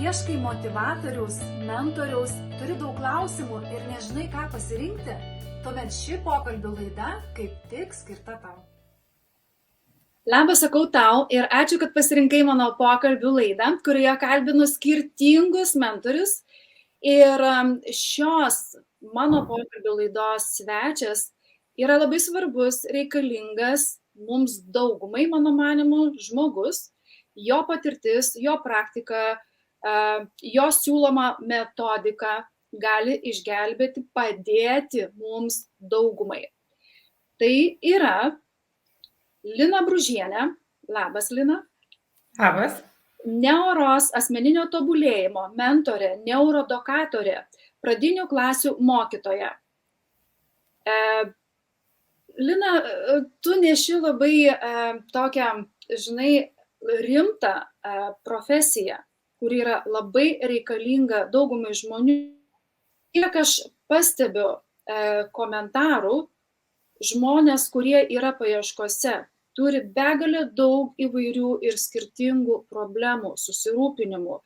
Ieškai motivatoriaus, mentoriaus, turi daug klausimų ir nežinai, ką pasirinkti? Tuomet ši pokalbių laida kaip tik skirta tau. Labas, sakau tau ir ačiū, kad pasirinkai mano pokalbių laidą, kurioje kalbinu skirtingus mentorius. Ir šios mano pokalbių laidos svečias yra labai svarbus, reikalingas mums daugumai, mano manimu, žmogus, jo patirtis, jo praktika, jo siūloma metodika gali išgelbėti, padėti mums daugumai. Tai yra Lina Bružienė. Labas, Lina. Labas. Neuros asmeninio tobulėjimo mentorė, neurodokatorė, pradinių klasių mokytoja. Lina, tu neši labai tokią, žinai, rimtą profesiją, kuri yra labai reikalinga daugumai žmonių. Kiek aš pastebiu komentarų, žmonės, kurie yra paieškose, turi begalę daug įvairių ir skirtingų problemų, susirūpinimų.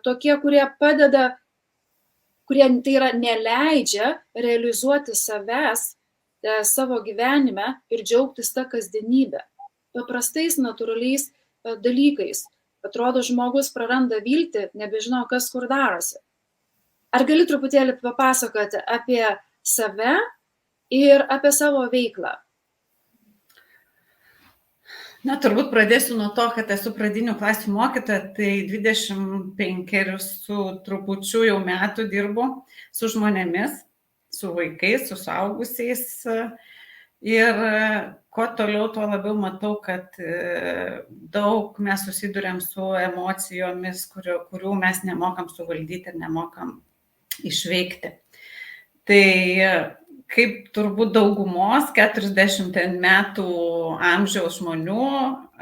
Tokie, kurie padeda, kurie tai yra neleidžia realizuoti savęs, savo gyvenime ir džiaugtis tą kasdienybę. Paprastais, natūraliais dalykais. Atrodo, žmogus praranda viltį, nebežino, kas kur darosi. Ar gali truputėlį papasakoti apie save ir apie savo veiklą? Na, turbūt pradėsiu nuo to, kad esu pradinių klasių mokytoja, tai 25 su trupučiu jau metų dirbu su žmonėmis, su vaikais, su suaugusiais. Ir kuo toliau, tuo labiau matau, kad daug mes susiduriam su emocijomis, kurių mes nemokam suvaldyti ir nemokam išveikti. Tai kaip turbūt daugumos 40 metų amžiaus žmonių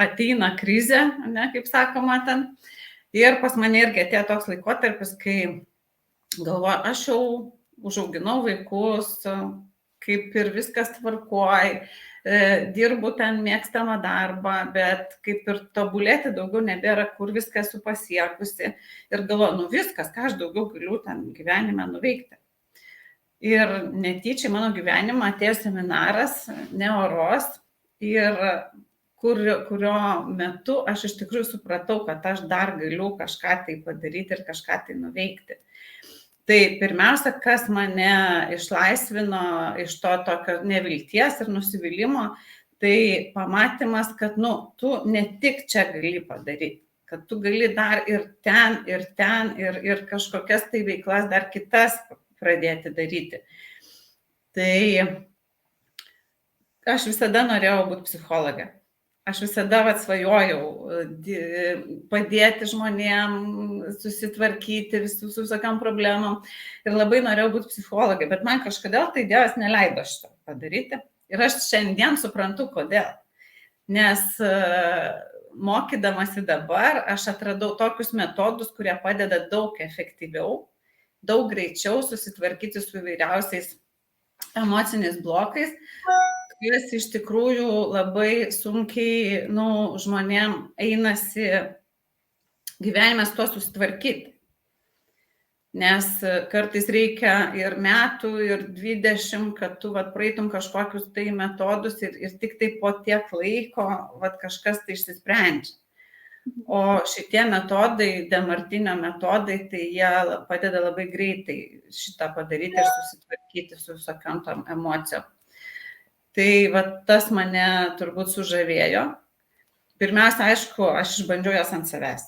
ateina krizė, ne, kaip sakoma ten. Ir pas mane irgi atėjo toks laikotarpis, kai galvoju, aš jau užauginau vaikus, kaip ir viskas tvarkoj, dirbu ten mėgstamą darbą, bet kaip ir tobulėti daugiau nebėra, kur viską esu pasiekusi. Ir galvoju, viskas, ką aš daugiau galiu ten gyvenime nuveikti. Ir netyčia mano gyvenimą atėjo seminaras Neuros, ir kurio metu aš iš tikrųjų supratau, kad aš dar galiu kažką tai padaryti ir kažką tai nuveikti. Tai pirmiausia, kas mane išlaisvino iš to tokio nevilties ir nusivylimo, tai pamatymas, kad tu ne tik čia gali padaryti, kad tu gali dar ir ten, ir kažkokias tai veiklas dar kitas pradėti daryti. Tai aš visada norėjau būti psichologė. Aš visada svajojau padėti žmonėm susitvarkyti su visokiam problemom ir labai norėjau būti psichologė, bet man kažkodėl tai Dievas neleido šito padaryti. Ir aš šiandien suprantu, kodėl. Nes mokydamasi dabar aš atradau tokius metodus, kurie padeda daug efektyviau, daug greičiau susitvarkyti su įvairiausiais emociniais blokais, kuris iš tikrųjų labai sunkiai žmonėm einasi gyvenime su to susitvarkyti. Nes kartais reikia ir metų, ir 20, kad tu praeitum kažkokius tai metodus ir tik tai po tiek laiko kažkas tai išsisprendžia. O šitie metodai, Demartinio metodai, tai jie padeda labai greitai šitą padaryti ir susitvarkyti su visokiom tom emocijom. Tai tas mane turbūt sužavėjo. Pirmiausia, aišku, aš išbandžiau jas ant savęs.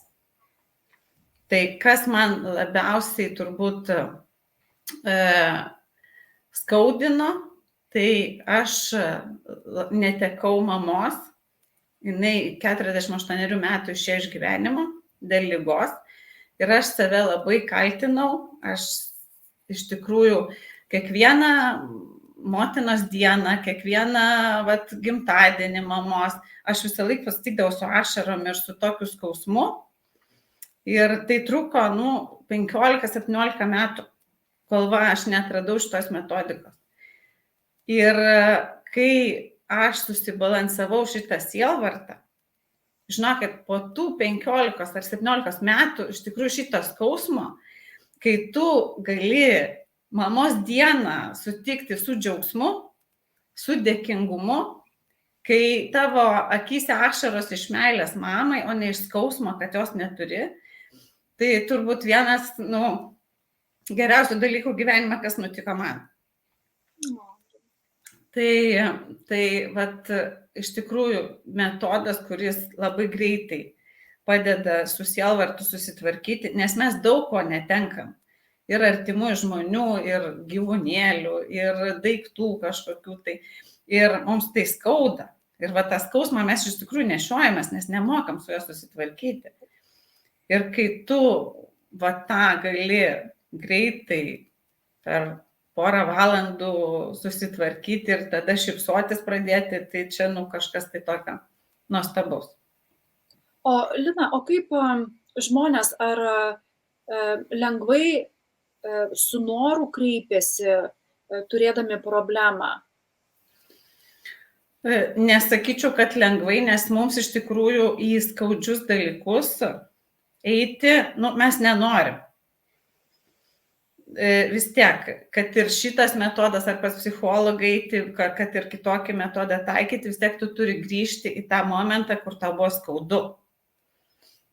Tai kas man labiausiai turbūt skaudino, tai aš netekau mamos. Jinai 48 metų išėjo iš gyvenimo dėl ligos ir aš save labai kaltinau. Aš iš tikrųjų kiekvieną motinos dieną, kiekvieną gimtadienį mamos, aš visą laiką pasitikdavau su ašarom ir su tokiu skausmu. Ir tai truko 15-17 metų, kol aš netradau šitos metodikos. Ir kai aš susibalansavau šitą sielvartą, žinokit, po tų 15 ar 17 metų iš tikrųjų šito skausmo, kai tu gali mamos dieną sutikti su džiaugsmu, su dėkingumu, kai tavo akyse ašaros iš meilės mamai, o ne iš skausmo, kad jos neturi, tai turbūt vienas geriausių dalykų gyvenime, kas nutiko man. Tai vat, iš tikrųjų metodas, kuris labai greitai padeda su sielvartu susitvarkyti, nes mes daug ko netenkam. Ir artimų žmonių, ir gyvūnėlių, ir daiktų kažkokių tai. Ir mums tai skauda. Ir va tą skausmą mes iš tikrųjų nešiojamės, nes nemokam su juo susitvarkyti. Ir kai tu va tą gali greitai per porą valandų susitvarkyti ir tada šypsotis pradėti, tai čia kažkas tai tokio nuostabaus. O Lina, o kaip žmonės ar lengvai su noru kreipiasi turėdami problemą? Nesakyčiau, kad lengvai, nes mums iš tikrųjų į skaudžius dalykus eiti, mes nenorim. Vis tiek, kad ir šitas metodas ar pas psichologą eiti, kad ir kitokį metodą taikyti, vis tiek tu turi grįžti į tą momentą, kur tau buvo skaudu,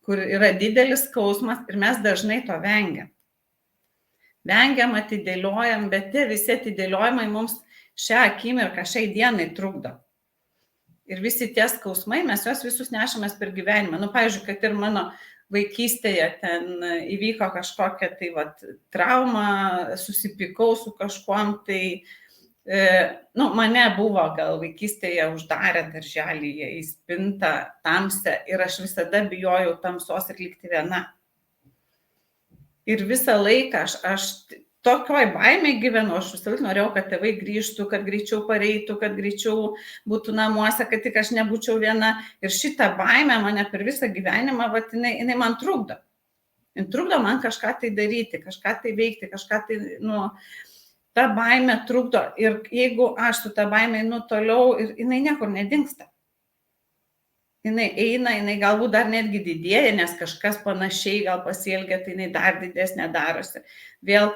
kur yra didelis skausmas ir mes dažnai to vengiam. Vengiam, atidėliojam, bet tie visi atidėliojimai mums šią akimirką, šiai dienai trukdo. Ir visi tie skausmai, mes juos visus nešamės per gyvenimą. Pavyzdžiui, kad ir mano vaikystėje ten įvyko kažkokia tai trauma, susipykau su kažkuom, tai mane buvo gal vaikystėje uždarę darželyje į spintą tamsę ir aš visada bijojau tamsos ir likti viena. Ir visą laiką aš tokioj baimėj gyvenu, aš visą laiką norėjau, kad tėvai grįžtų, kad greičiau pareitų, kad greičiau būtų namuose, kad tik aš nebūčiau viena. Ir šitą baimę mane per visą gyvenimą, jinai man trukdo. Jis trukdo man kažką tai daryti, kažką tai veikti, kažką tai, ta baimė trukdo. Ir jeigu aš su ta baimė einu toliau, ir jinai niekur nedingsta. Jinai eina, jinai galbūt dar netgi didėja, nes kažkas panašiai gal pasielgia, tai jinai dar didesnė darosi. Vėl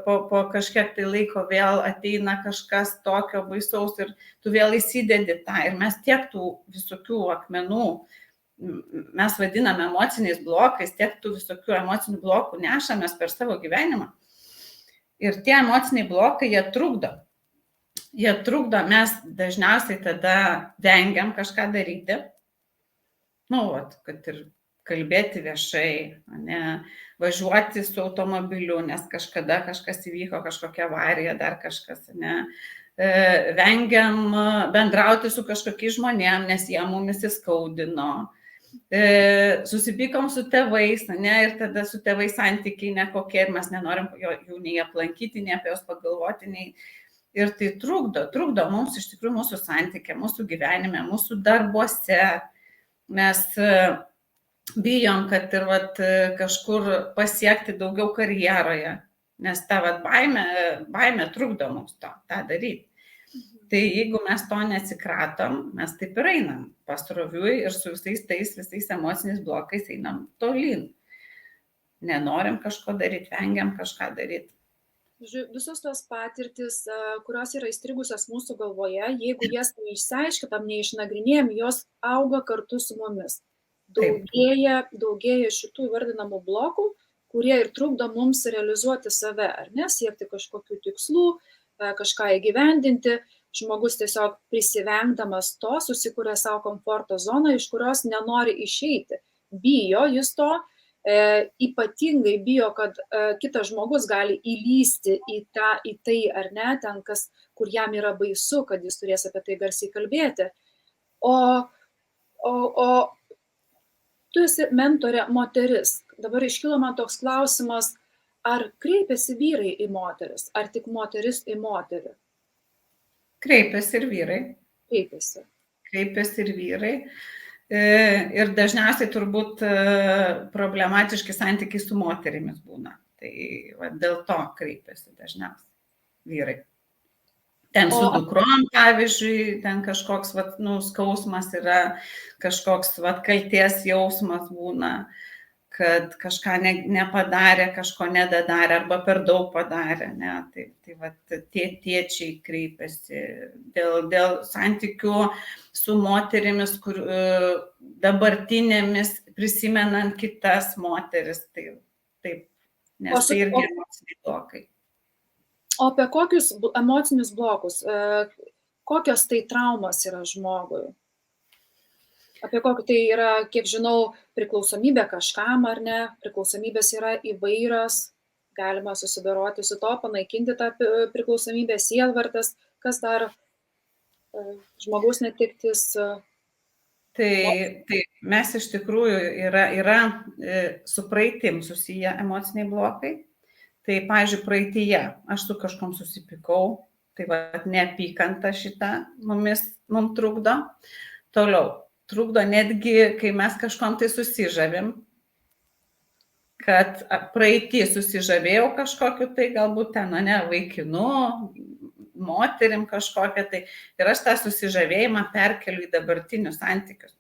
po kažkiek tai laiko vėl ateina kažkas tokio baisaus ir tu vėl įsidedi tą. Ir mes tiek tų visokių akmenų, mes vadiname emociniais blokais, tiek tų visokių emocinių blokų nešamės per savo gyvenimą. Ir tie emociniai blokai, jie trukdo. Jie trukdo, mes dažniausiai tada vengiam kažką daryti. Kad ir kalbėti viešai, važiuoti su automobiliu, nes kažkada kažkas įvyko, kažkokia avarija, dar kažkas, vengiam bendrauti su kažkokiais žmonėm, nes jie mumis įskaudino. Susipykom su tėvais, ir tada su tėvais santykiai nekokie ir mes nenorim jų nei aplankyti, nei apie jos pagalvoti, ir tai trukdo mums iš tikrųjų mūsų santykiai, mūsų gyvenime, mūsų darbuose. Mes bijom, kad ir kažkur pasiekti daugiau karjeroje, nes ta baimė trukdo mums tą daryti. Tai jeigu mes to neatsikratom, mes taip ir einam pasroviui ir su visais emociniais blokais einam tolyn. Nenorim kažko daryti, vengiam kažką daryti. Visos tos patirtis, kurios yra įstrigusios mūsų galvoje, jeigu jas neišsiaiškinam, neišnagrinėjom, jos auga kartu su mumis. Daugėja šitų įvardinamų blokų, kurie ir trukdo mums realizuoti save, ar ne, siekti kažkokių tikslų, kažką įgyvendinti. Žmogus tiesiog prisivengdamas to susikuria savo komforto zoną, iš kurios nenori išeiti. Bijo jis to. Ypatingai bijo, kad kitas žmogus gali įlysti į tai, ar ne, ten kur jam yra baisu, kad jis turės apie tai garsiai kalbėti. O tu esi mentorė moteris. Dabar iškilo man toks klausimas, ar kreipiasi vyrai į moteris, ar tik moteris į moterį? Kreipiasi ir vyrai. Kreipiasi ir vyrai. Ir dažniausiai turbūt problematiški santykiai su moterimis būna. Tai dėl to kreipiasi dažniausiai vyrai. Ten su dukrom, pavyzdžiui, ten kažkoks skausmas yra, kažkoks kalties jausmas būna, kad kažką nepadarė, kažko nedadarė arba per daug padarė. Ne? Tai tėčiai kreipiasi dėl santykių su moterimis, dabartinėmis, prisimenant kitas moteris. Taip, nes tai irgi emociniai blokai. O apie kokius emocinius blokus, kokios tai traumas yra žmogui? Apie kokį tai yra, kiek žinau, priklausomybė kažkam ar ne, priklausomybės yra įvairios, galima susidoroti su to, panaikinti tą priklausomybę, sielvartas, kas dar žmogaus netektis. Tai mes iš tikrųjų yra su praeitim susiję emociniai blokai. Tai, pavyzdžiui, praeityje aš su kažkom susipykau, tai neapykanta šitą mums trukdo. Toliau, trukdo netgi, kai mes kažkom tai susižavim, kad praeitį susižavėjau kažkokiu tai galbūt ten, vaikinu, moterim kažkokią tai, ir aš tą susižavėjimą perkeliu į dabartinius santykius.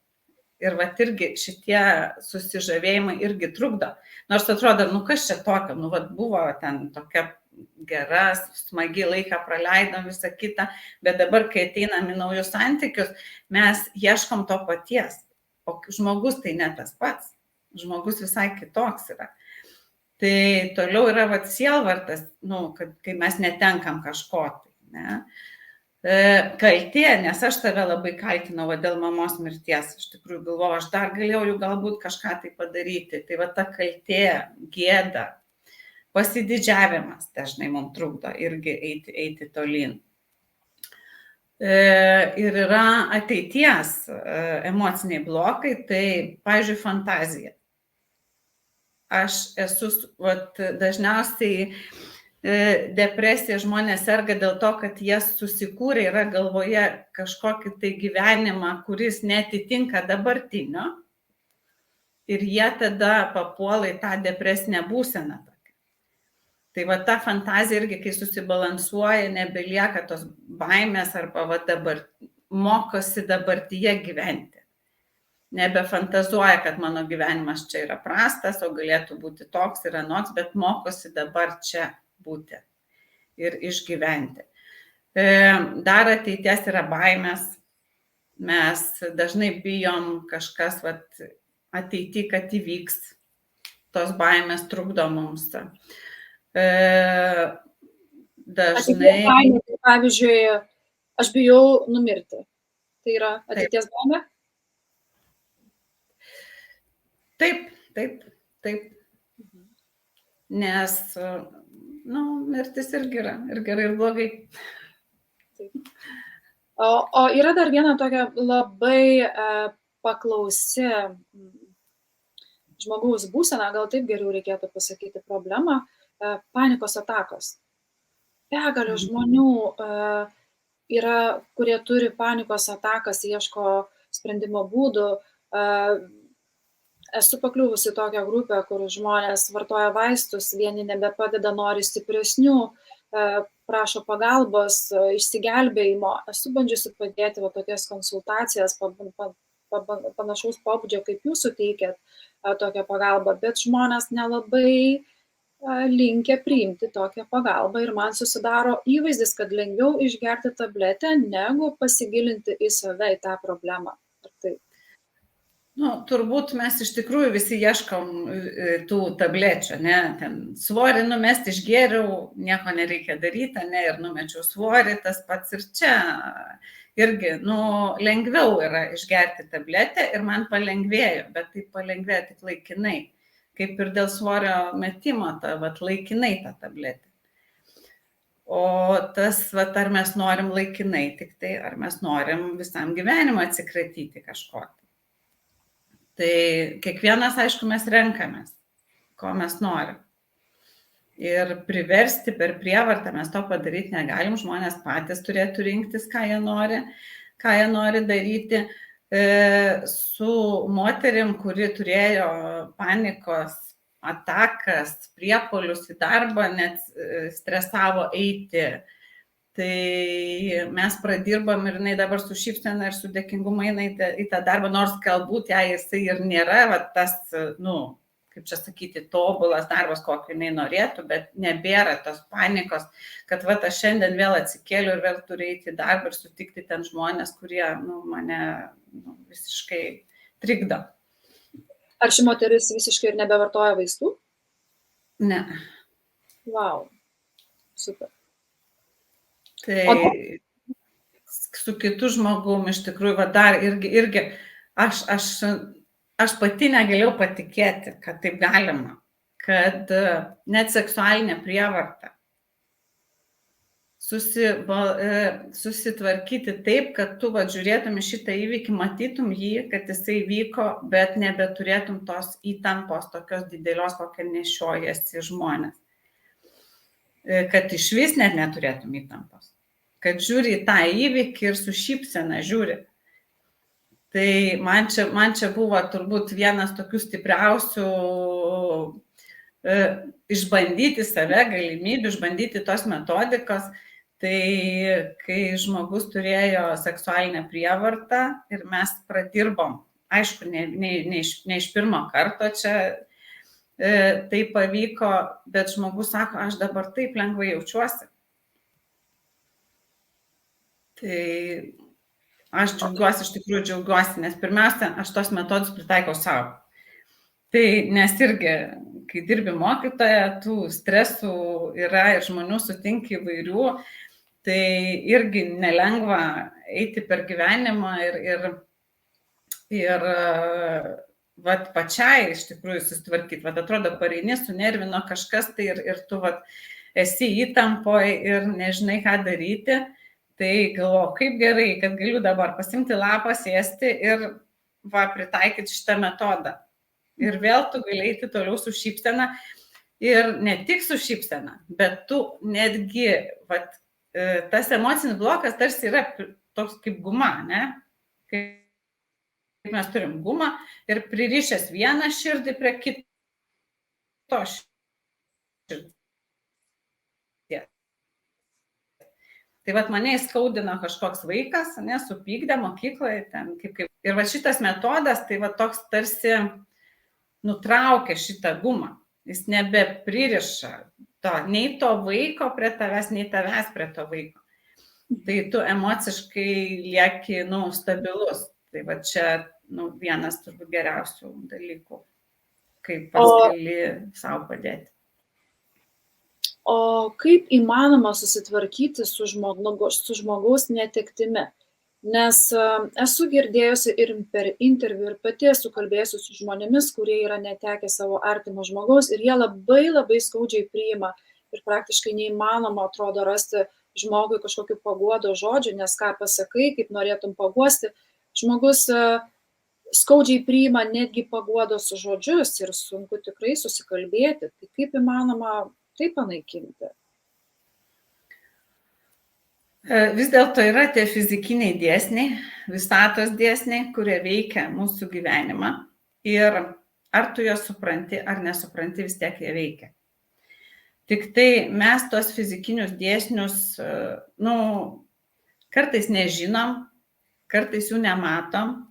Ir irgi šitie susižavėjimai irgi trukdo. Nors atrodo, kas čia tokio, buvo ten tokia gera, smagi laiką praleidom visą kitą, bet dabar, kai ateinam į naujus santykius, mes ieškom to paties, o žmogus tai ne tas pats, žmogus visai kitoks yra. Tai toliau yra sielvartas, kai mes netenkam kažko tai, ne? Kaltė, nes aš tave labai kaltinau dėl mamos mirties, iš tikrųjų galvoju, aš dar galėjau galbūt kažką tai padaryti, tai ta kaltė, gėda, pasididžiavimas dažnai mums trukdo irgi eiti tolyn. Ir yra ateities emociniai blokai, tai, pavyzdžiui, fantazija. Aš esu, dažniausiai depresija žmonės serga dėl to, kad jie susikūrė, yra galvoje kažkokį tai gyvenimą, kuris netitinka dabartinio, ir jie tada papuola į tą depresinę būseną. Tai ta fantazija irgi, kai susibalansuoja, nebelieka tos baimės arba mokosi dabartyje gyventi. Nebefantazuoja, kad mano gyvenimas čia yra prastas, o galėtų būti toks ir anoks, bet mokosi dabar čia būti ir išgyventi. Dar ateities yra baimės. Mes dažnai bijom kažkas ateity, kad įvyks. Tos baimės trukdo mums. Dažnai. Pavyzdžiui, aš bijau numirti. Tai yra ateities baimė? Taip. Nes mirtis irgi yra, ir gerai, ir blogai. O yra dar viena tokia labai paklausi žmogaus būsena, gal taip geriau reikėtų pasakyti, problema, panikos atakos. Begalė žmonių yra, kurie turi panikos atakas, ieško sprendimo būdų. Esu pakliuvusi tokią grupę, kur žmonės vartoja vaistus, vieni nebepadeda, nori stipresnių, prašo pagalbos, išsigelbėjimo. Esu bandžiusi padėti tokias konsultacijas, panašaus pobūdžio, kaip jūs suteikėt tokią pagalbą, bet žmonės nelabai linkę priimti tokią pagalbą ir man susidaro įvaizdis, kad lengviau išgerti tabletę, negu pasigilinti į save, į tą problemą. Ar taip? Turbūt mes iš tikrųjų visi ieškom tų tablečių, ne, ten svorį numesti išgėriau, nieko nereikia daryti, ne, ir numečiau svorį, tas pats ir čia irgi, lengviau yra išgerti tabletę ir man palengvėjo, bet tai palengvėjo tik laikinai, kaip ir dėl svorio metimo, laikinai ta tabletė. O tas, ar mes norim laikinai tik tai, ar mes norim visam gyvenimą atsikratyti kažko. Tai kiekvienas, aišku, mes renkamės, ko mes norim. Ir priversti per prievartą mes to padaryti negalim, žmonės patys turėtų rinktis, ką jie nori daryti. Su moterim, kuri turėjo panikos atakas, priepuolius į darbą, net stresavo eiti Tai mes pradirbam ir jinai dabar su šypsena ir su dėkingumu eina į tą darbą, nors galbūt jisai ir nėra tas, kaip čia sakyti, tobulas darbas, kokį jinai norėtų, bet nebėra tos panikos, kad aš šiandien vėl atsikėliu ir vėl turiu eiti į darbą ir sutikti ten žmonės, kurie mane visiškai trikdo. Ar ši moteris visiškai ir nebevartoja vaistų? Ne. Wow. Super. Tai su kitu žmogum iš tikrųjų, dar irgi aš pati negalėjau patikėti, kad taip galima, kad net seksualinė prievarta susitvarkyti taip, kad tu žiūrėtum į šitą įvykį, matytum jį, kad jisai vyko, bet nebeturėtum tos įtampos tokios didelios, kokią nešiojasi žmonės. Kad iš vis net neturėtum įtampos. Kad žiūri į tą įvykį ir su šypsena žiūri. Tai man čia buvo turbūt vienas tokių stipriausių išbandyti save, galimybių, išbandyti tos metodikos. Tai kai žmogus turėjo seksualinę prievartą ir mes pradirbom, aišku, ne iš pirmo karto čia tai pavyko, bet žmogus sako, aš dabar taip lengvai jaučiuosi. Tai aš džiaugiuosi, iš tikrųjų džiaugiuosi, nes pirmiausia, aš tos metodus pritaikau savo. Tai nes irgi, kai dirbi mokytoja, tų stresų yra ir žmonių sutinki įvairių, tai irgi nelengva eiti per gyvenimą ir pačiai iš tikrųjų susitvarkyti. Atrodo, pareini, sunervino kažkas, tai ir tu esi įtampoje ir nežinai, ką daryti. Tai galvoju, kaip gerai, kad galiu dabar pasimti lapą, sėsti ir pritaikyti šitą metodą. Ir vėl tu gali eiti toliau su šypsena. Ir ne tik su šypsena, bet tu netgi, tas emocinis blokas tarsi yra toks kaip guma, ne? Kaip mes turim gumą ir pririšęs vieną širdį prie kito širdį. Tai mane įskaudino kažkoks vaikas, supykdė mokykloje. Ir šitas metodas, tai toks tarsi nutraukia šitą gumą. Jis nebepririša nei to vaiko prie tavęs, nei tavęs prie to vaiko. Tai tu emociškai lieki stabilus. Tai čia vienas turbūt geriausių dalykų, kaip gali savo padėti. O kaip įmanoma susitvarkyti su žmogaus netektimi? Nes esu girdėjusi ir per interviu, ir pati esu kalbėjusi su žmonėmis, kurie yra netekę savo artimo žmogaus ir jie labai labai skaudžiai priima ir praktiškai neįmanoma atrodo rasti žmogui kažkokių paguodo žodžių, nes ką pasakai, kaip norėtum paguosti, žmogus skaudžiai priima netgi paguodos žodžius ir sunku tikrai susikalbėti. Tai kaip įmanoma tai panaikinti? Vis dėlto yra tie fizikiniai dėsniai, visatos dėsniai, kurie veikia mūsų gyvenimą. Ir ar tu juos supranti, ar nesupranti, vis tiek jie veikia. Tik tai mes tos fizikinius dėsnius, kartais nežinom, kartais jų nematom,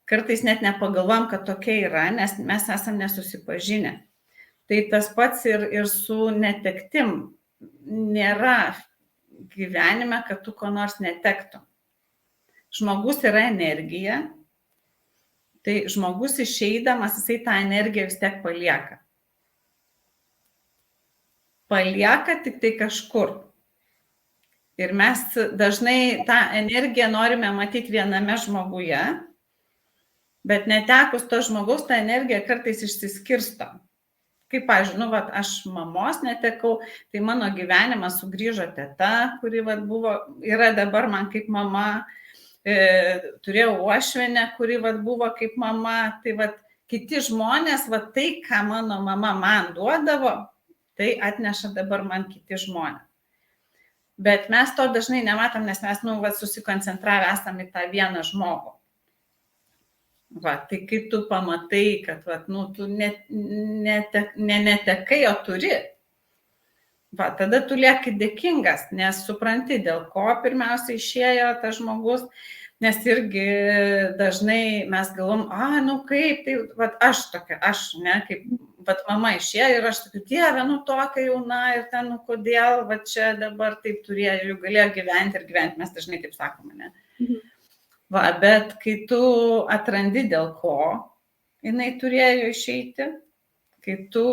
kartais net nepagalvom, kad tokia yra, nes mes esam nesusipažinę. Tai tas pats ir su netektim. Nėra gyvenime, kad tu ko nors netektum. Žmogus yra energija, tai žmogus išeidamas, jisai tą energiją vis tiek palieka. Palieka tik tai kažkur. Ir mes dažnai tą energiją norime matyti viename žmoguje, bet netekus to žmogaus, ta energija kartais išsiskirsto. Kaip, pavyzdžiui, aš mamos netekau, tai mano gyvenimas sugrįžo teta, kuri yra dabar man kaip mama, turėjau uošvienę, kuri buvo kaip mama, tai kiti žmonės, tai, ką mano mama man duodavo, tai atneša dabar man kiti žmonės. Bet mes to dažnai nematom, nes mes susikoncentravę esam į tą vieną žmogų. Tai kai tu pamatai, kad tu netekai, o turi, Va, tada tu lieki dėkingas, nes supranti, dėl ko pirmiausia išėjo tas žmogus, nes irgi dažnai mes galvom, nu kaip, tai va, aš tokia, ne, kaip, va, mama išėjo ir aš tokia, Dieve, nu tokia jauna ir ten, nu kodėl, va čia dabar taip turėjo, galėjo gyventi ir gyventi, mes dažnai taip sakome, ne. Va, bet kai tu atrandi dėl ko jinai turėjo išeiti, kai tu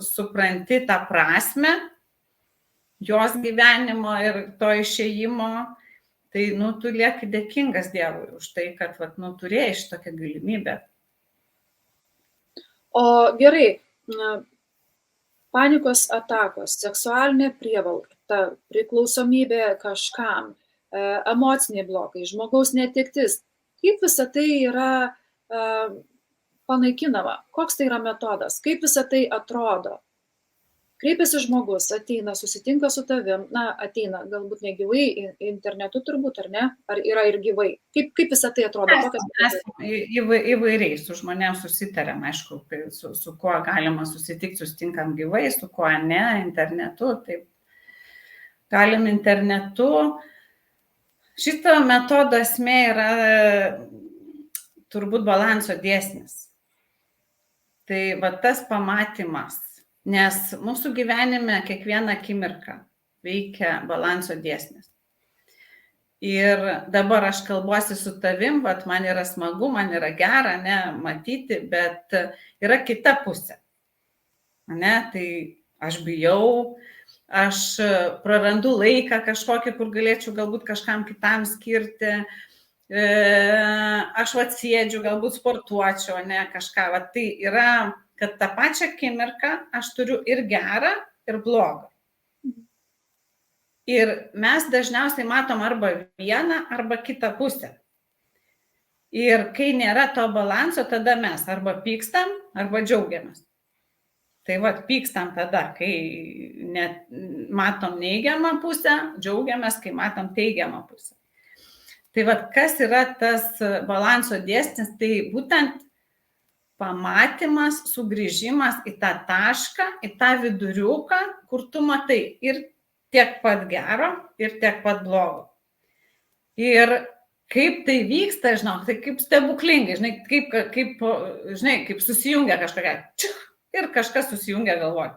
supranti tą prasme, jos gyvenimo ir to išėjimo, tai, nu, tu lieki dėkingas Dievui už tai, kad, vat, nu, turėjai šitokią galimybę. O gerai, panikos atakos, seksualinė prievarta, priklausomybė kažkam, emociniai blokai, žmogaus netektis, kaip visa tai yra panaikinama, koks tai yra metodas, kaip visa tai atrodo. Kreipiasi žmogus, ateina, susitinka su tavim, ateina, galbūt ne gyvai, internetu turbūt, ar ne? Ar yra ir gyvai? Kaip visą tai atrodo? Mes įvairiai su žmonėms susitarėm, aišku, su kuo galima susitikti, susitinkam gyvai, su kuo ne, internetu, taip. Galim internetu. Šito metodo esmė yra turbūt balanso dėsnis. Tai va tas pamatymas. Nes mūsų gyvenime kiekvieną akimirką veikia balanso dėsnis. Ir dabar aš kalbuosi su tavim, vat man yra smagu, man yra gera, ne, matyti, bet yra kita pusė. Ne, tai aš bijau, aš prarandu laiką kažkokį, kur galėčiau galbūt kažkam kitam skirti, aš atsėdžiu, galbūt sportuočiau, ne, kažką, va tai yra, kad tą pačią akimirką aš turiu ir gerą, ir blogą. Ir mes dažniausiai matom arba vieną, arba kitą pusę. Ir kai nėra to balanso, tada mes arba pykstam, arba džiaugiamės. Tai va, pykstam tada, kai matom neigiamą pusę, džiaugiamės, kai matom teigiamą pusę. Tai va, kas yra tas balanso dėsnis, tai būtent pamatymas, sugrįžimas į tą tašką, į tą viduriuką, kur tu matai ir tiek pat gero, ir tiek pat blogo. Ir kaip tai vyksta, žinok, tai kaip stebuklingai, žinai, kaip susijungia kažkokia, ir kažkas susijungia galvoj.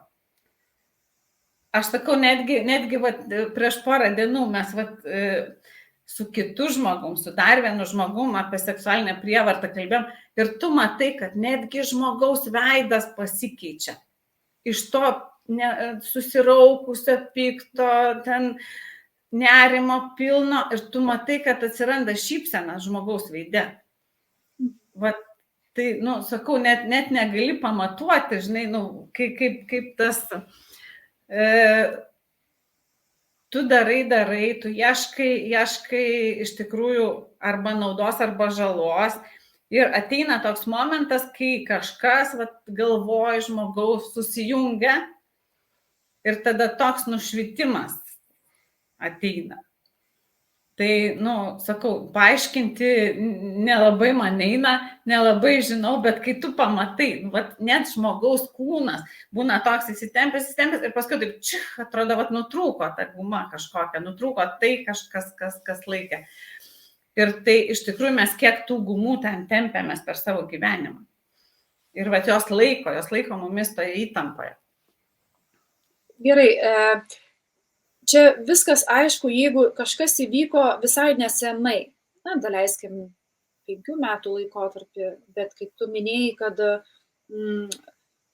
Aš sakau, netgi vat, prieš porą dienų mes vat, su kitu žmogum, su dar vienu žmogum apie seksualinę prievartą kalbėjom ir tu matai, kad netgi žmogaus veidas pasikeičia. Iš to susiraukusio, pikto, ten nerimo pilno ir tu matai, kad atsiranda šypsena žmogaus veide. Va, tai, nu, sakau, net negali pamatuoti, žinai, nu, kaip tas... Tu darai, tu ieškai iš tikrųjų arba naudos, arba žalos. Ir ateina toks momentas, kai kažkas galvoja žmogaus susijungia ir tada toks nušvitimas ateina. Tai, nu, sakau, paaiškinti nelabai man eina, nelabai žinau, bet kai tu pamatai, net žmogaus kūnas būna toks įsitempęs ir paskui taip, atrodo, nutrūko ta guma kažkokia, nutrūko tai kažkas, kas laikė. Ir tai iš tikrųjų mes kiek tų gumų ten tempiamės per savo gyvenimą. Ir jos laiko mumis toje įtampoje. Gerai, čia viskas aišku, jeigu kažkas įvyko visai nesenai, daleiskim 5 metų laikotarpį, bet kaip tu minėjai, kad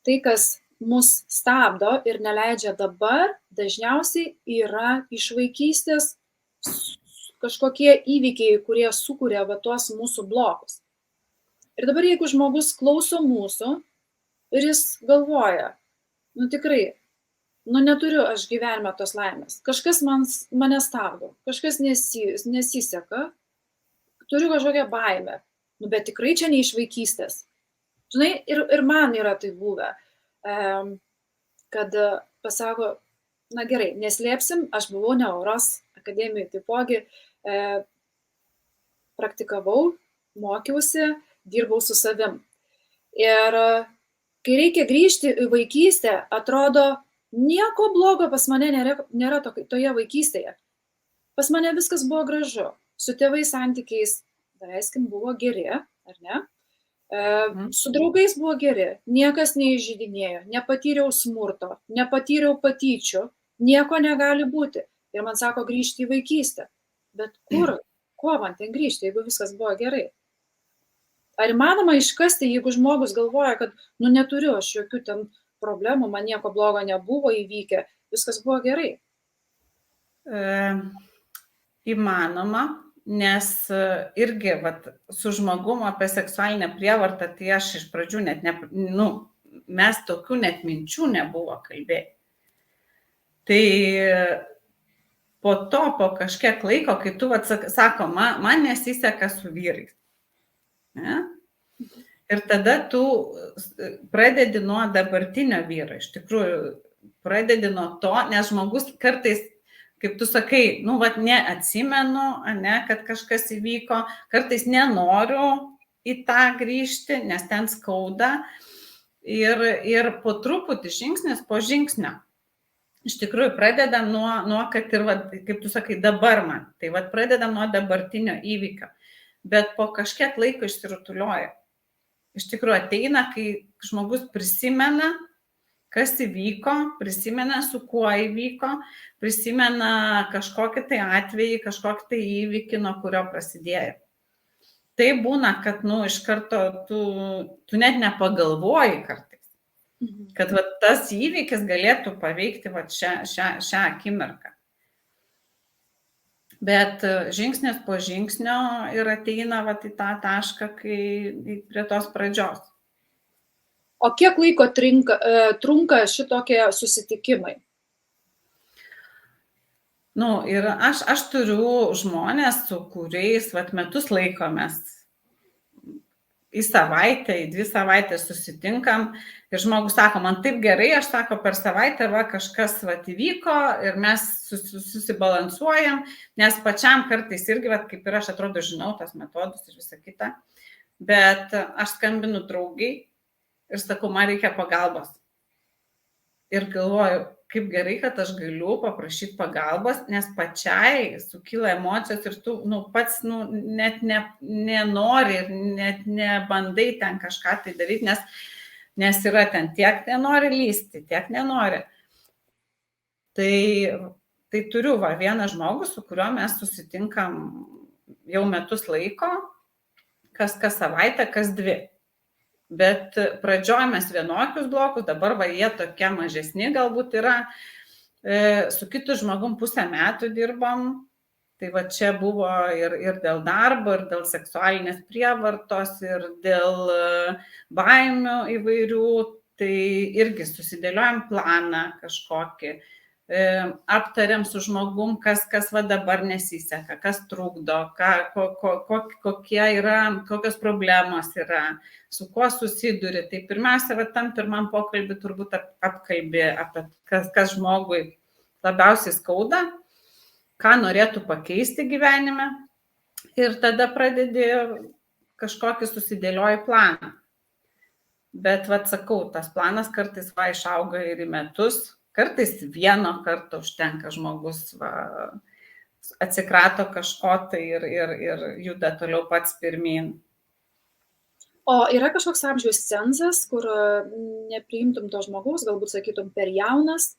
tai, kas mus stabdo ir neleidžia dabar, dažniausiai yra iš vaikystės kažkokie įvykiai, kurie sukuria tuos mūsų blokus. Ir dabar, jeigu žmogus klauso mūsų ir jis galvoja, tikrai, neturiu aš gyvenime tos laimės, kažkas mane stabdo, kažkas nesiseka, turiu kažkokią baimę, bet tikrai čia ne iš vaikystės. Žinai, ir man yra tai buvę, kad pasako, gerai, neslėpsim, aš buvau Neuros akademijoje, taipogi praktikavau, mokiausi, dirbau su savim. Ir kai reikia grįžti į vaikystę, atrodo, Nieko blogo pas mane nėra toje vaikystėje. Pas mane viskas buvo gražu. Su tėvais santykiais, daleiskim, buvo geri, ar ne? Su draugais buvo geri, niekas neižeidinėjo, nepatyriau smurto, nepatyriau patyčių, nieko negali būti. Ir man sako grįžti į vaikystę. Bet kuo man ten grįžti, jeigu viskas buvo gerai? Ar įmanoma iškasti, jeigu žmogus galvoja, kad, neturiu aš jokių ten problemų, man nieko blogo nebuvo įvykę, viskas buvo gerai? Įmanoma, nes irgi su žmogumu apie seksualinę prievartą, tai aš iš pradžių net mes tokių net minčių nebuvo kalbėti. Tai po to, po kažkiek laiko, kai tu sako, man nesiseka su vyrais. Ne? Ir tada tu pradedi nuo dabartinio vyro, iš tikrųjų pradedi nuo to, nes žmogus kartais, kaip tu sakai, neatsimenu, ne, kad kažkas įvyko, kartais nenoriu į tą grįžti, nes ten skauda ir po truputį žingsnis po žingsnio. Iš tikrųjų pradedam nuo kad ir, kaip tu sakai, dabar man, tai pradedam nuo dabartinio įvykio, bet po kažkiek laiko išsirutulioja. Iš tikrųjų ateina, kai žmogus prisimena, kas įvyko, prisimena, su kuo įvyko, prisimena kažkokį tai atvejį, kažkokį tai įvykį, nuo kurio prasidėjo. Tai būna, kad iš karto tu net nepagalvoji kartais, kad tas įvykis galėtų paveikti šią akimirką. Bet žingsnis po žingsnio ir ateina į tą tašką, kai prie tos pradžios. O kiek laiko trunka šitokie susitikimai? Ir aš turiu žmonės, su kuriais metus laiko mes į savaitę, į 2 savaitės susitinkam ir žmogus sako, man taip gerai, aš sako, per savaitę kažkas įvyko ir mes susibalansuojam, nes pačiam kartais irgi, kaip ir aš atrodo, žinau tas metodus ir visą kitą, bet aš skambinu draugiai ir sakau, man reikia pagalbos. Ir galvoju, kaip gerai, kad aš galiu paprašyti pagalbos, nes pačiai sukyla emocijos ir tu pats net nenori ir net nebandai ten kažką tai daryti, nes yra ten tiek nenori lysti, tiek nenori. Tai turiu vieną žmogų, su kuriuo mes susitinkam jau metus laiko, kas savaitę, kas 2. Bet pradžioj mes vienokius blokus, dabar jie tokie mažesni galbūt yra. Su kitu žmogum 5 metų dirbam, tai čia buvo ir dėl darbo, ir dėl seksualinės prievartos, ir dėl baimių įvairių, tai irgi susidėliojam planą kažkokį, aptariam su žmogum, kas dabar nesiseka, kas trukdo, kokios problemos yra, su kuo susiduri. Tai pirmiausia, tam pirmam pokalbį turbūt apkalbė apie kas žmogui labiausiai skauda, ką norėtų pakeisti gyvenime ir tada pradedi kažkokį susidėlioji planą. Bet sakau, tas planas kartais išauga ir į metus, kartais vieno karto užtenka, žmogus atsikrato kažko tai ir juda toliau pats pirmyn. O yra kažkoks amžiaus cenzas, kur nepriimtum to žmogaus, galbūt sakytum per jaunas,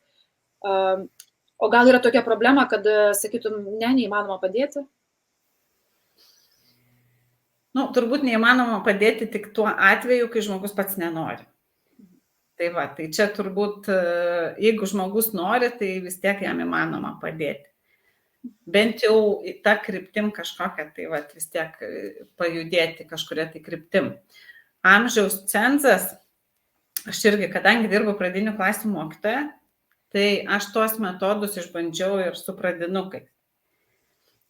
o gal yra tokia problema, kad sakytum, neįmanoma padėti? Turbūt neįmanoma padėti tik tuo atveju, kai žmogus pats nenori. Tai čia turbūt, jeigu žmogus nori, tai vis tiek jam įmanoma padėti. Bent jau į tą kryptim kažkokią, tai vis tiek pajudėti kažkuria tai kryptim. Amžiaus cenzas, aš irgi, kadangi dirbu pradinių klasių mokytoja, tai aš tuos metodus išbandžiau ir su pradinukais.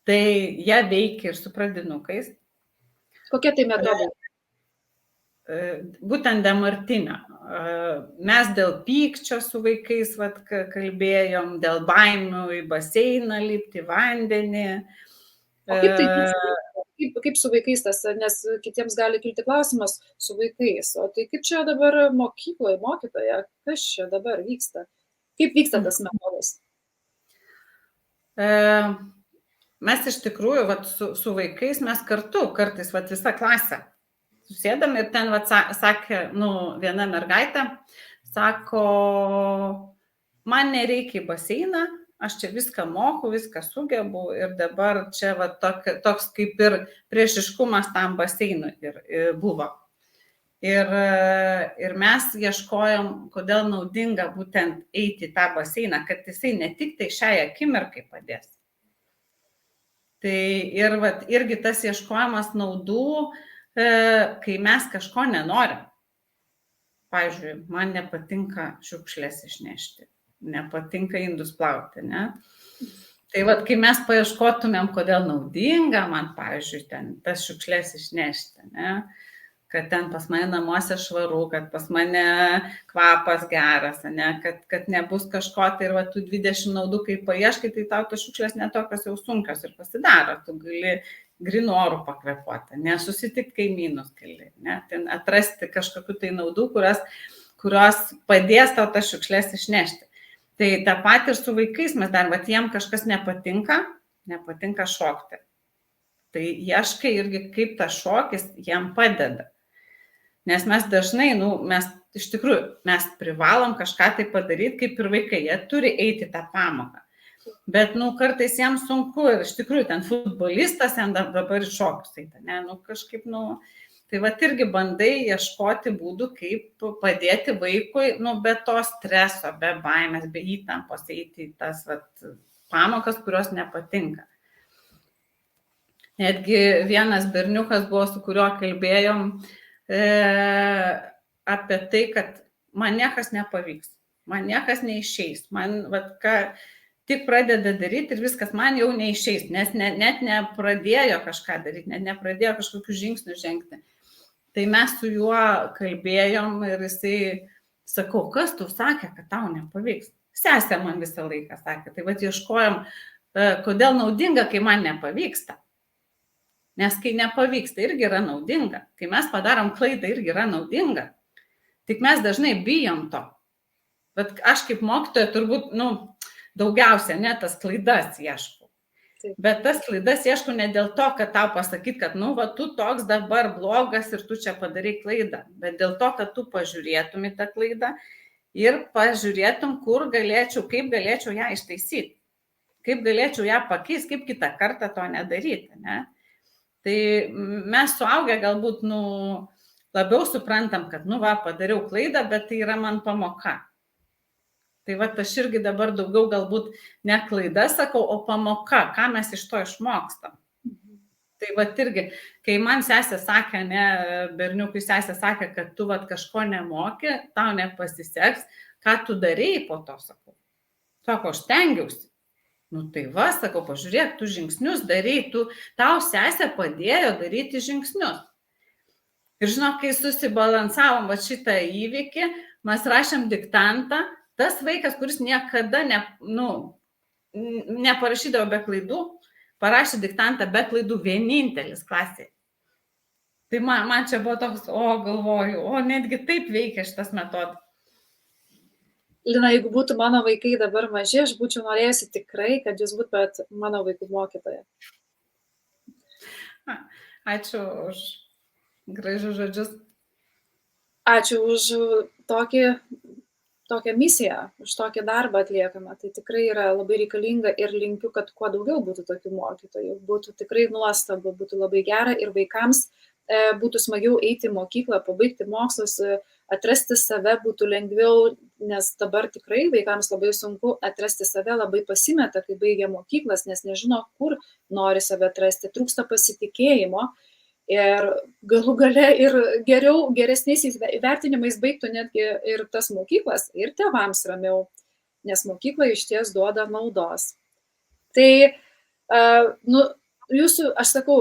Tai jie veikia ir su pradinukais. Kokie tai metodai? Būtent Demartinio. Mes dėl pykčio su vaikais kalbėjom, dėl baimių į baseiną lipti, vandenį. O kaip tai vyksta? Kaip su vaikais tas, nes kitiems gali kilti klausimas su vaikais, o tai kaip čia dabar mokykloje, mokytoja, kas čia dabar vyksta? Kaip vyksta tas metodas? Mes iš tikrųjų su vaikais mes kartu, kartais visa klasė susėdam ir ten sakė, viena mergaitė, sako, man nereikia į baseiną, aš čia viską moku, viską sugebu ir dabar čia toks kaip ir priešiškumas tam baseinui buvo. Ir mes ieškojom, kodėl naudinga būtent eiti į tą baseiną, kad jisai ne tik tai šiai akimirkai padės. Tai irgi tas ieškojimas naudų, kai mes kažko nenorim. Pavyzdžiui, man nepatinka šiukšlės išnešti, nepatinka indus plauti, ne? Tai kai mes paieškotumėm, kodėl naudinga man, pavyzdžiui, ten tas šiukšlės išnešti, ne? Kad ten pas mane namuose švaru, kad pas mane kvapas geras, ne? Kad nebus kažko, tai ir tų 20 naudų, kai paieškai, tai tau tos šiukšlės netokios jau sunkios ir pasidaro, tu gali grinu orų pakvepuoti, nesusitikti kaimynus gali, ne? Ten atrasti kažkokių tai naudų, kurios padės tau tas šiukšlės išnešti. Tai tą patį ir su vaikais mes dar, jiem kažkas nepatinka šokti. Tai ieškai irgi, kaip tas šokis jam padeda. Nes mes dažnai, mes iš tikrųjų, mes privalom kažką tai padaryti, kaip ir vaikai, jie turi eiti tą pamoką. Bet, kartais jiems sunku ir iš tikrųjų ten futbolistas, jam dabar šokus eita, ne, kažkaip, tai irgi bandai ieškoti būdų, kaip padėti vaikui, be to streso, be baimės, be įtampos eiti į tas pamokas, kurios nepatinka. Netgi vienas berniukas buvo, su kuriuo kalbėjom, apie tai, kad man niekas nepavyks, man niekas neišeis, man tik pradeda daryti ir viskas man jau neišeis, nes net nepradėjo kažką daryti, net nepradėjo kažkokių žingsnių žengti. Tai mes su juo kalbėjom ir jisai, sakau, kas tu sakė, kad tau nepavyks? Sesė man visą laiką sakė, tai ieškojom, kodėl naudinga, kai man nepavyksta. Nes kai nepavyksta, irgi yra naudinga. Kai mes padarom klaidą, irgi yra naudinga. Tik mes dažnai bijom to. Bet aš kaip mokytoja turbūt, daugiausia tas klaidas ieškau. Taip. Bet tas klaidas ieškau ne dėl to, kad tau pasakyt, kad, tu toks dabar blogas ir tu čia padarai klaidą. Bet dėl to, kad tu pažiūrėtum į tą klaidą ir pažiūrėtum, kaip galėčiau ją ištaisyti. Kaip galėčiau ją pakeisti, kaip kitą kartą to nedaryti, ne? Tai mes suaugę galbūt, labiau suprantam, kad, padariau klaidą, bet tai yra man pamoka. Tai aš irgi dabar daugiau galbūt ne klaida sakau, o pamoka, ką mes iš to išmokstam. Tai irgi, kai man sesė sakė, berniukui sesė sakė, kad tu kažko nemoki, tau nepasiseks, ką tu darei po to, sakau. Sako, aš stengiausi. Tai sakau, pažiūrėk, tu žingsnius darei, tau sesė padėjo daryti žingsnius. Ir žinok, kai susibalansavom šitą įvykį, mes rašėm diktantą, tas vaikas, kuris niekada neparašydavo be klaidų, parašė diktantą be klaidų vienintelis klasėje. Tai man čia buvo toks, galvoju, netgi taip veikia šitas metodas. Lina, jeigu būtų mano vaikai dabar maži, aš būčiau norėjusi tikrai, kad jūs būtumėt mano vaikų mokytoja. Ačiū už gražius žodžius. Ačiū už tokią misiją, už tokį darbą atliekamą. Tai tikrai yra labai reikalinga ir linkiu, kad kuo daugiau būtų tokių mokytojų. Būtų tikrai nuostabu, būtų labai gera ir vaikams būtų smagiau eiti į mokyklą, pabaigti mokslus, atrasti save būtų lengviau, nes dabar tikrai vaikams labai sunku atrasti save, labai pasimeta, kai baigia mokyklas, nes nežino, kur nori save atrasti, trūksta pasitikėjimo ir galų gale ir geresniais įvertinimais baigtų netgi ir tas mokyklas, ir tėvams ramiau, nes mokykla iš ties duoda naudos. Tai, aš sakau,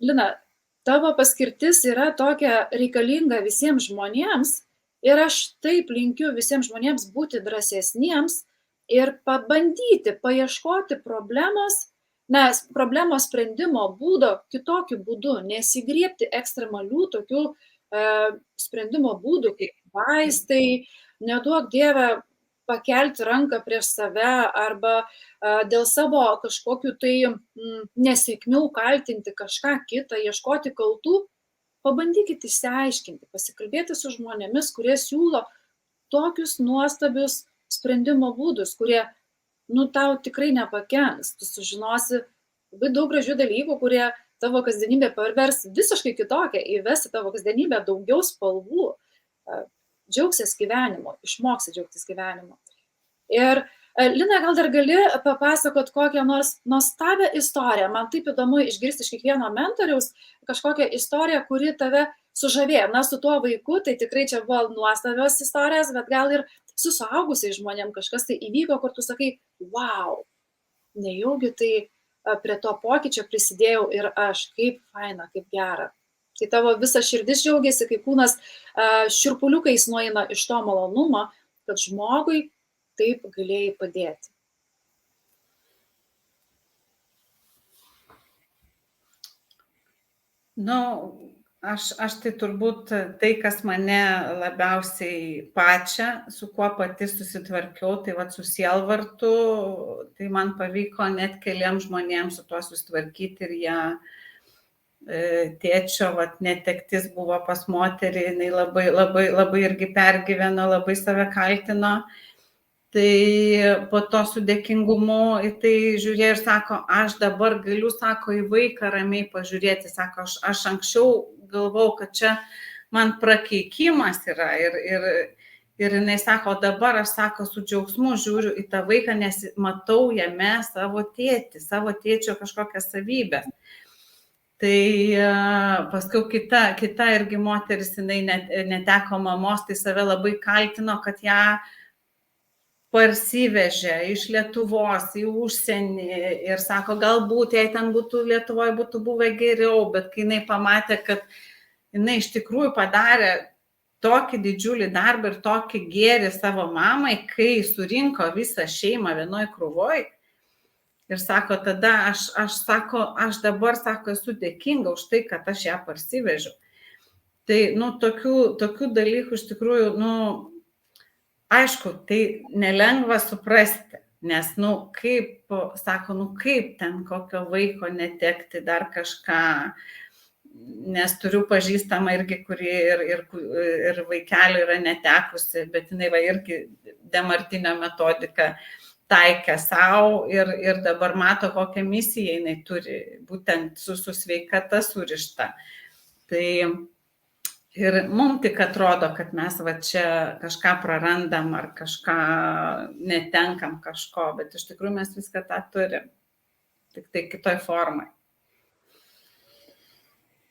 Lina, tavo paskirtis yra tokia reikalinga visiems žmonėms ir aš taip linkiu visiems žmonėms būti drąsesniems ir pabandyti, paieškoti problemos sprendimo būdo kitokiu būdu, nesigriebti ekstremalių tokių sprendimo būdų kaip vaistai, neduok Dieve pakelti ranką prieš save arba dėl savo kažkokių tai nesėkmių kaltinti kažką kitą, ieškoti kaltų, pabandykite išsiaiškinti, pasikalbėti su žmonėmis, kurie siūlo tokius nuostabius sprendimo būdus, kurie, tau tikrai nepakenks. Tu sužinosi labai daug gražių dalykų, kurie tavo kasdienybę pavers visiškai kitokią, įvesti tavo kasdienybę daugiau spalvų, džiaugsies gyvenimu, išmoksi džiaugtis gyvenimu. Ir Lina, gal dar gali papasakot kokią nors nuostabią istoriją? Man taip įdomu išgirsti iš kiekvieno mentoriaus kažkokią istoriją, kuri tave sužavėjo. Na, su tuo vaiku, tai tikrai čia buvo nuostabios istorijos, bet gal ir su suaugusiais žmonėm kažkas tai įvyko, kur tu sakai, wow, nejaugi tai prie to pokyčio prisidėjau ir aš, kaip faina, kaip gera. Tai tavo visa širdis džiaugiasi, kai kūnas šiurpuliukais nueina iš to malonumo, kad žmogui taip galėjai padėti. Aš tai turbūt tai, kas mane labiausiai pačią, su kuo pati susitvarkiau, tai su sielvartu, tai man pavyko net keliems žmonėms su tuo susitvarkyti ir jie tėčio netektis buvo pas moterį, jinai labai irgi pergyveno, labai save kaltino. Tai po to su dėkingumu į tai žiūrėjo ir sako, aš dabar galiu, sako, į vaiką ramiai pažiūrėti, sako, aš anksčiau galvau, kad čia man prakeikimas yra ir jinai sako, dabar aš, sako, su džiaugsmu žiūriu į tą vaiką, nes matau jame savo tėtį, savo tėčio kažkokią savybę. Tai paskui kita irgi moteris, jinai neteko mamos, tai save labai kaltino, kad ją parsivežė iš Lietuvos į užsienį ir sako, galbūt jei ten būtų Lietuvoje būtų buvę geriau, bet kai jinai pamatė, kad jinai iš tikrųjų padarė tokį didžiulį darbą ir tokį gėrį savo mamai, kai surinko visą šeimą vienoj krūvoj ir sako, tada aš dabar, sako, esu dėkinga už tai, kad aš ją parsivežiau. Tai, tokių dalykų iš tikrųjų, aišku, tai nelengva suprasti, nes, kaip, sako, kaip ten kokio vaiko netekti, dar kažką, nes turiu pažįstamą irgi, kuri ir vaikelį yra netekusi, bet jinai irgi Demartinio metodiką taikė savo ir dabar mato, kokią misiją jinai turi, būtent su sveikata surišta. Tai ir mums tik atrodo, kad mes čia kažką prarandam ar kažką netenkam kažko, bet iš tikrųjų mes viską tą turim, tik tai kitoj formai.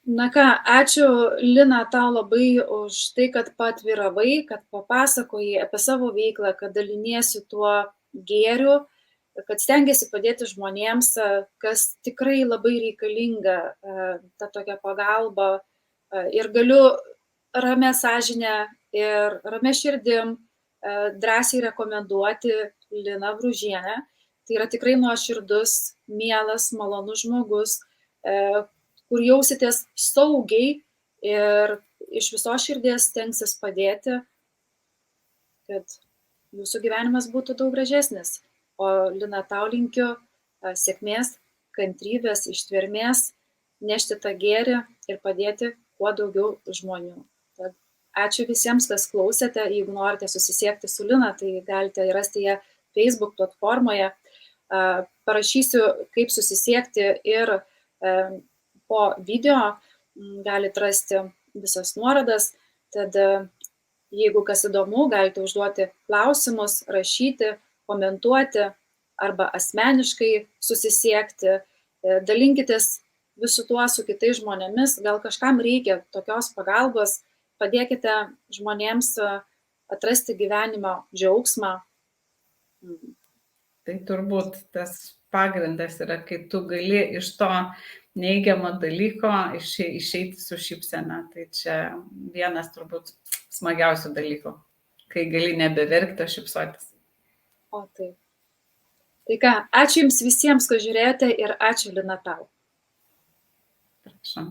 Na ką, ačiū Lina tau labai už tai, kad paatviravai, kad papasakojai apie savo veiklą, kad daliniesi tuo gėriu, kad stengiasi padėti žmonėms, kas tikrai labai reikalinga, ta tokia pagalba. Ir galiu ramia sąžinę ir ramia širdim drąsiai rekomenduoti Liną Bružienę. Tai yra tikrai nuoširdus, mielas, malonus žmogus, kur jausitės saugiai ir iš visos širdies stengsis padėti, kad jūsų gyvenimas būtų daug gražesnis. O Lina, tau linkiu sėkmės, kantrybės, ištvermės, nešti tą gėrį ir padėti kuo daugiau žmonių. Tad ačiū visiems, kas klausėte. Jeigu norite susisiekti su Lina, tai galite rasti ją Facebook platformoje. Parašysiu, kaip susisiekti ir po video galite rasti visas nuorodas. Tad jeigu kas įdomu, galite užduoti klausimus, rašyti, komentuoti arba asmeniškai susisiekti. Dalinkitės visų tuo su kitais žmonėmis, gal kažkam reikia tokios pagalbos, padėkite žmonėms atrasti gyvenimo džiaugsmą. Tai turbūt tas pagrindas yra, kai tu gali iš to neigiamo dalyko išeiti su šypsena. Tai čia vienas turbūt smagiausių dalykų, kai gali nebeverkti, o šypsotis. O taip. Tai ką, ačiū Jums visiems, kad žiūrėjote ir ačiū Lina tau. Prašom.